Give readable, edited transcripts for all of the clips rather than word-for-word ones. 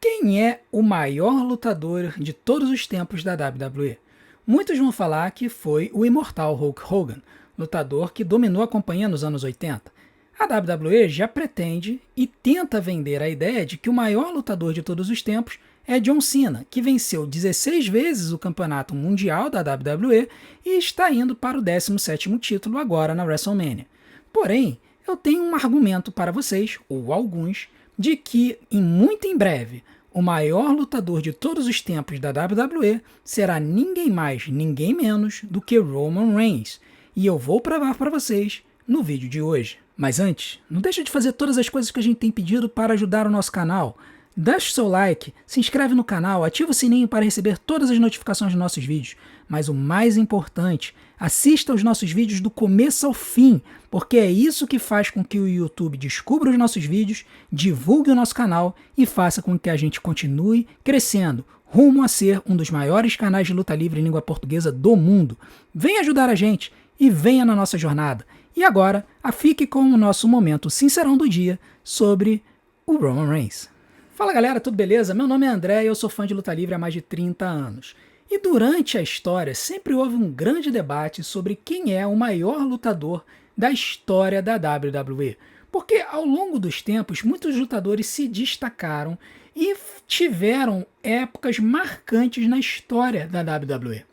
Quem é o maior lutador de todos os tempos da WWE? Muitos vão falar que foi o imortal Hulk Hogan, lutador que dominou a companhia nos anos 80. A WWE já pretende e tenta vender a ideia de que o maior lutador de todos os tempos é John Cena, que venceu 16 vezes o campeonato mundial da WWE e está indo para o 17º título agora na WrestleMania. Porém, eu tenho um argumento para vocês, ou alguns, de que muito em breve o maior lutador de todos os tempos da WWE será ninguém mais, ninguém menos do que Roman Reigns. E eu vou provar para vocês no vídeo de hoje. Mas antes, não deixa de fazer todas as coisas que a gente tem pedido para ajudar o nosso canal. Deixa o seu like, se inscreve no canal, ativa o sininho para receber todas as notificações dos nossos vídeos. Mas o mais importante, assista os nossos vídeos do começo ao fim, porque é isso que faz com que o YouTube descubra os nossos vídeos, divulgue o nosso canal e faça com que a gente continue crescendo, rumo a ser um dos maiores canais de luta livre em língua portuguesa do mundo. Venha ajudar a gente e venha na nossa jornada. E agora, fique com o nosso momento sincerão do dia sobre o Roman Reigns. Fala galera, tudo beleza? Meu nome é André e eu sou fã de luta livre há mais de 30 anos. E durante a história sempre houve um grande debate sobre quem é o maior lutador da história da WWE. Porque ao longo dos tempos muitos lutadores se destacaram e tiveram épocas marcantes na história da WWE.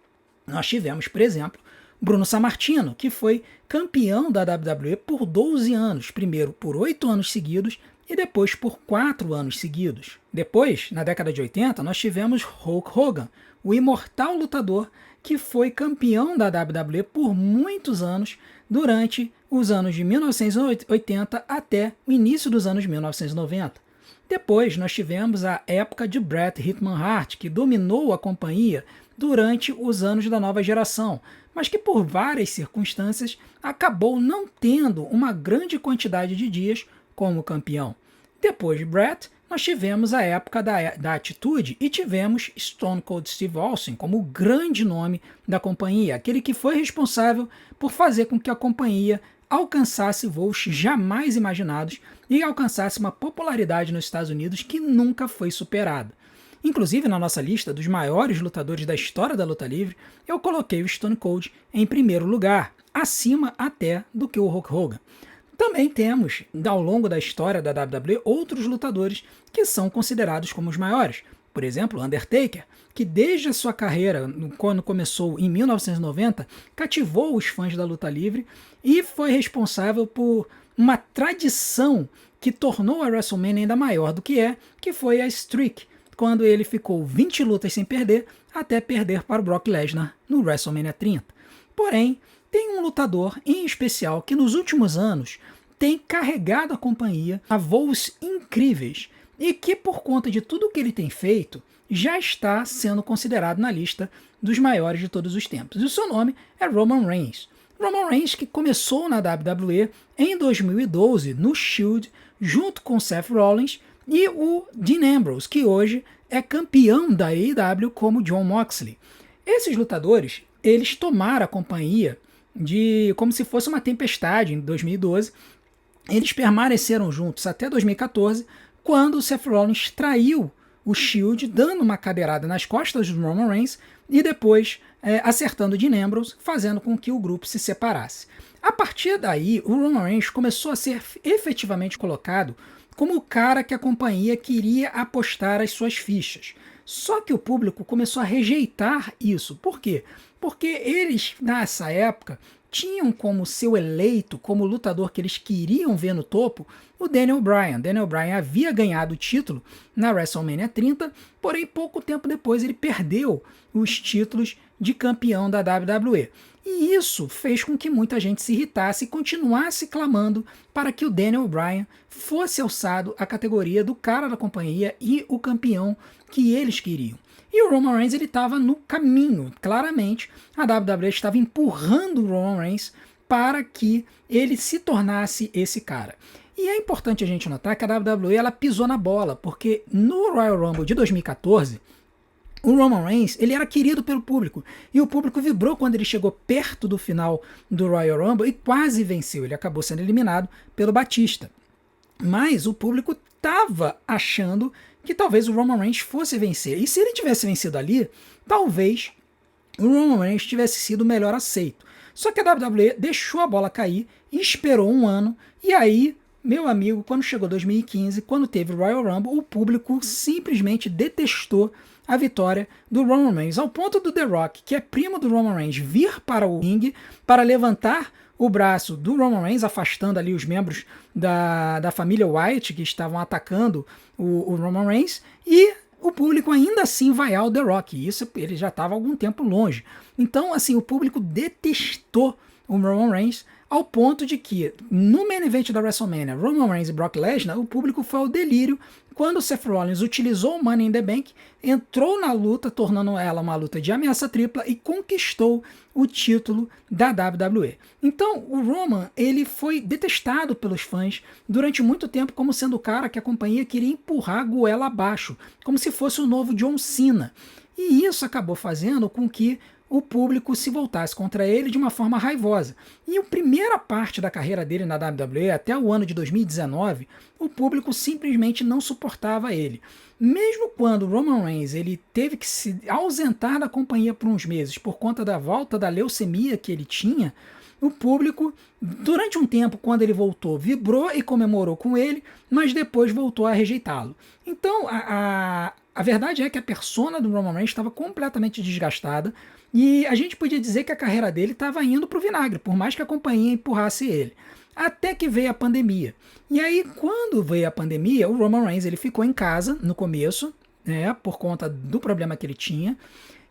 Nós tivemos, por exemplo, Bruno Sammartino, que foi campeão da WWE por 12 anos, primeiro por 8 anos seguidos e depois por 4 anos seguidos. Depois, na década de 80, nós tivemos Hulk Hogan, o imortal lutador que foi campeão da WWE por muitos anos, durante os anos de 1980 até o início dos anos 1990. Depois nós tivemos a época de Bret Hitman Hart, que dominou a companhia durante os anos da nova geração, mas que por várias circunstâncias acabou não tendo uma grande quantidade de dias como campeão. Depois de Bret, nós tivemos a época da atitude e tivemos Stone Cold Steve Austin como o grande nome da companhia, aquele que foi responsável por fazer com que a companhia alcançasse voos jamais imaginados e alcançasse uma popularidade nos Estados Unidos que nunca foi superada. Inclusive, na nossa lista dos maiores lutadores da história da luta livre, eu coloquei o Stone Cold em primeiro lugar, acima até do que o Hulk Hogan. Também temos, ao longo da história da WWE, outros lutadores que são considerados como os maiores. Por exemplo, Undertaker, que desde a sua carreira, quando começou em 1990, cativou os fãs da luta livre e foi responsável por uma tradição que tornou a WrestleMania ainda maior do que foi a streak, quando ele ficou 20 lutas sem perder, até perder para o Brock Lesnar no WrestleMania 30. Porém, tem um lutador em especial que nos últimos anos tem carregado a companhia a voos incríveis e que, por conta de tudo que ele tem feito, já está sendo considerado na lista dos maiores de todos os tempos. E o seu nome é Roman Reigns. Roman Reigns, que começou na WWE em 2012 no Shield, junto com Seth Rollins e o Dean Ambrose, que hoje é campeão da AEW como Jon Moxley. Esses lutadores, eles tomaram a companhia como se fosse uma tempestade em 2012. Eles permaneceram juntos até 2014, quando o Seth Rollins traiu o Shield, dando uma cadeirada nas costas do Roman Reigns e depois acertando o Dean Ambrose, fazendo com que o grupo se separasse. A partir daí, o Roman Reigns começou a ser efetivamente colocado como o cara que a companhia queria apostar as suas fichas. Só que o público começou a rejeitar isso. Por quê? Porque eles, nessa época, tinham como seu eleito, como lutador que eles queriam ver no topo, o Daniel Bryan. Daniel Bryan havia ganhado o título na WrestleMania 30, porém pouco tempo depois ele perdeu os títulos de campeão da WWE. E isso fez com que muita gente se irritasse e continuasse clamando para que o Daniel Bryan fosse alçado à categoria do cara da companhia e o campeão que eles queriam. E o Roman Reigns estava no caminho, claramente. A WWE estava empurrando o Roman Reigns para que ele se tornasse esse cara. E é importante a gente notar que a WWE ela pisou na bola, porque no Royal Rumble de 2014, o Roman Reigns ele era querido pelo público, e o público vibrou quando ele chegou perto do final do Royal Rumble e quase venceu. Ele acabou sendo eliminado pelo Batista. Mas o público estava achando que talvez o Roman Reigns fosse vencer. E se ele tivesse vencido ali, talvez o Roman Reigns tivesse sido melhor aceito. Só que a WWE deixou a bola cair, esperou um ano, e aí, meu amigo, quando chegou 2015, quando teve o Royal Rumble, o público simplesmente detestou a vitória do Roman Reigns, ao ponto do The Rock, que é primo do Roman Reigns, vir para o ringue para levantar o braço do Roman Reigns, afastando ali os membros da família Wyatt que estavam atacando o Roman Reigns, e o público ainda assim vaiar o The Rock. E isso ele já estava há algum tempo longe. Então, assim, o público detestou o Roman Reigns, ao ponto de que, no main event da WrestleMania, Roman Reigns e Brock Lesnar, o público foi ao delírio quando o Seth Rollins utilizou o Money in the Bank, entrou na luta, tornando ela uma luta de ameaça tripla e conquistou o título da WWE. Então, o Roman, ele foi detestado pelos fãs durante muito tempo como sendo o cara que a companhia queria empurrar a goela abaixo, como se fosse o novo John Cena. E isso acabou fazendo com que o público se voltasse contra ele de uma forma raivosa. E a primeira parte da carreira dele na WWE, até o ano de 2019, o público simplesmente não suportava ele. Mesmo quando o Roman Reigns ele teve que se ausentar da companhia por uns meses por conta da volta da leucemia que ele tinha, o público, durante um tempo, quando ele voltou, vibrou e comemorou com ele, mas depois voltou a rejeitá-lo. Então, a verdade é que a persona do Roman Reigns estava completamente desgastada, e a gente podia dizer que a carreira dele estava indo para o vinagre, por mais que a companhia empurrasse ele. Até que veio a pandemia. E aí, quando veio a pandemia, o Roman Reigns ele ficou em casa no começo, né, por conta do problema que ele tinha,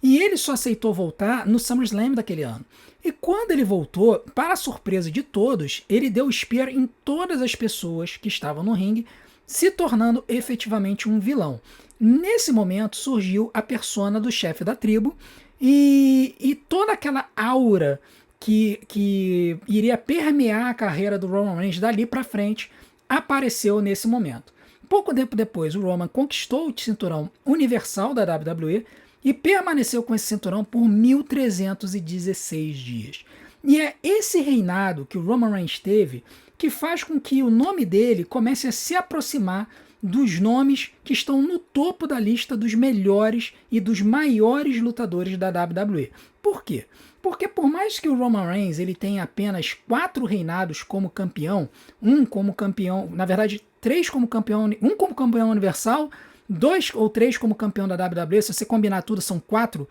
e ele só aceitou voltar no SummerSlam daquele ano. E quando ele voltou, para a surpresa de todos, ele deu spear em todas as pessoas que estavam no ringue, se tornando efetivamente um vilão. Nesse momento surgiu a persona do chefe da tribo, e toda aquela aura que iria permear a carreira do Roman Reigns dali para frente apareceu nesse momento. Pouco tempo depois, o Roman conquistou o cinturão universal da WWE e permaneceu com esse cinturão por 1.316 dias. E é esse reinado que o Roman Reigns teve que faz com que o nome dele comece a se aproximar dos nomes que estão no topo da lista dos melhores e dos maiores lutadores da WWE. Por quê? Porque por mais que o Roman Reigns ele tenha apenas 4 reinados como campeão, um como campeão, na verdade 3 como campeão, um como campeão universal, 2 ou 3 como campeão da WWE, se você combinar tudo são 4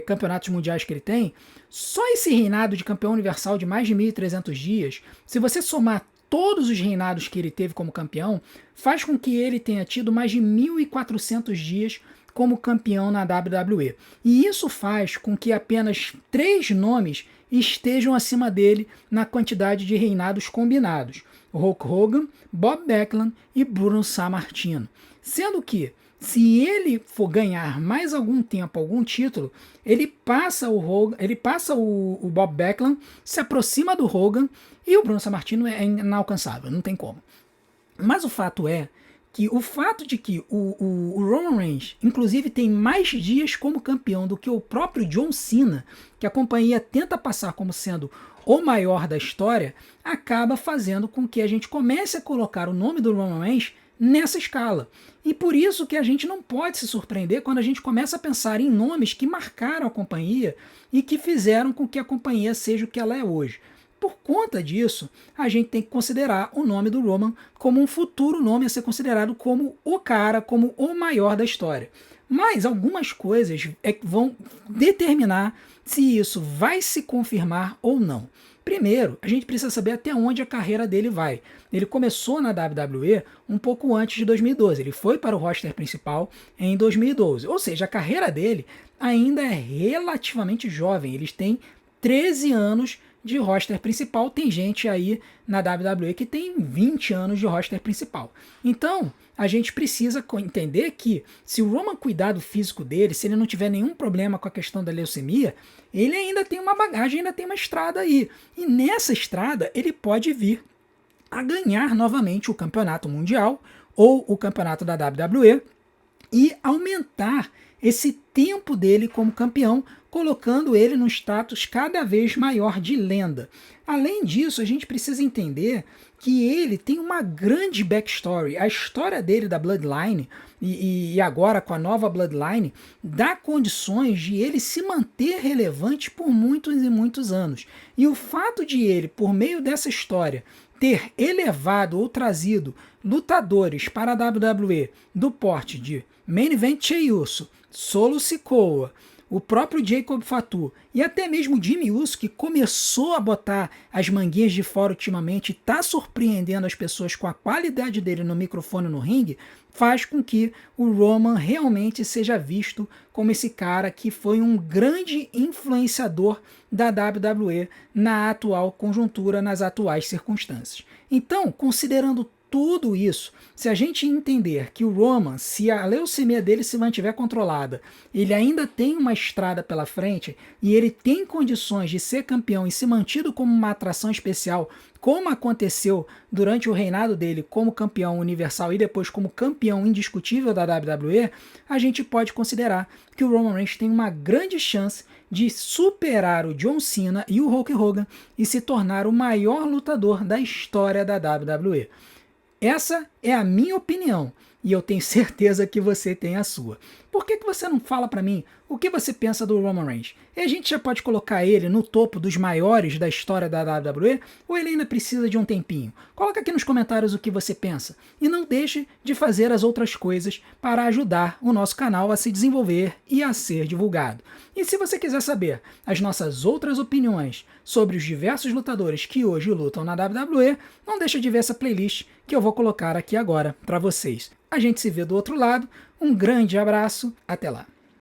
campeonatos mundiais que ele tem, só esse reinado de campeão universal de mais de 1.300 dias, se você somar todos os reinados que ele teve como campeão, faz com que ele tenha tido mais de 1.400 dias como campeão na WWE. E isso faz com que apenas 3 nomes estejam acima dele na quantidade de reinados combinados: Hulk Hogan, Bob Backlund e Bruno Sammartino. Sendo que, se ele for ganhar mais algum tempo, algum título, ele passa o Bob Backlund, se aproxima do Hogan, e o Bruno Sammartino é inalcançável, não tem como. Mas o fato é que o fato de que o Roman Reigns, inclusive, tem mais dias como campeão do que o próprio John Cena, que a companhia tenta passar como sendo o maior da história, acaba fazendo com que a gente comece a colocar o nome do Roman Reigns nessa escala. E por isso que a gente não pode se surpreender quando a gente começa a pensar em nomes que marcaram a companhia e que fizeram com que a companhia seja o que ela é hoje. Por conta disso, a gente tem que considerar o nome do Roman como um futuro nome a ser considerado como o cara, como o maior da história. Mas algumas coisas vão determinar se isso vai se confirmar ou não. Primeiro, a gente precisa saber até onde a carreira dele vai. Ele começou na WWE um pouco antes de 2012. Ele foi para o roster principal em 2012. Ou seja, a carreira dele ainda é relativamente jovem. Eles têm 13 anos de roster principal. Tem gente aí na WWE que tem 20 anos de roster principal. Então, a gente precisa entender que se o Roman cuidar do físico dele, se ele não tiver nenhum problema com a questão da leucemia, ele ainda tem uma bagagem, ainda tem uma estrada aí. E nessa estrada ele pode vir a ganhar novamente o campeonato mundial ou o campeonato da WWE e aumentar esse tempo dele como campeão, colocando ele num status cada vez maior de lenda. Além disso, a gente precisa entender que ele tem uma grande backstory. A história dele da Bloodline, e agora com a nova Bloodline, dá condições de ele se manter relevante por muitos e muitos anos. E o fato de ele, por meio dessa história, ter elevado ou trazido lutadores para a WWE do porte de Main Event Jey Uso, Solo Sikoa, o próprio Jacob Fatu e até mesmo Jimmy Uso, que começou a botar as manguinhas de fora ultimamente e está surpreendendo as pessoas com a qualidade dele no microfone no ringue, faz com que o Roman realmente seja visto como esse cara que foi um grande influenciador da WWE na atual conjuntura, nas atuais circunstâncias. Então, considerando tudo isso, se a gente entender que o Roman, se a leucemia dele se mantiver controlada, ele ainda tem uma estrada pela frente e ele tem condições de ser campeão e ser mantido como uma atração especial, como aconteceu durante o reinado dele como campeão universal e depois como campeão indiscutível da WWE, a gente pode considerar que o Roman Reigns tem uma grande chance de superar o John Cena e o Hulk Hogan e se tornar o maior lutador da história da WWE. Essa é a minha opinião e eu tenho certeza que você tem a sua. Por que você não fala para mim o que você pensa do Roman Reigns? E a gente já pode colocar ele no topo dos maiores da história da WWE ou ele ainda precisa de um tempinho? Coloca aqui nos comentários o que você pensa e não deixe de fazer as outras coisas para ajudar o nosso canal a se desenvolver e a ser divulgado. E se você quiser saber as nossas outras opiniões sobre os diversos lutadores que hoje lutam na WWE, não deixa de ver essa playlist que eu vou colocar aqui agora para vocês. A gente se vê do outro lado, um grande abraço, até lá!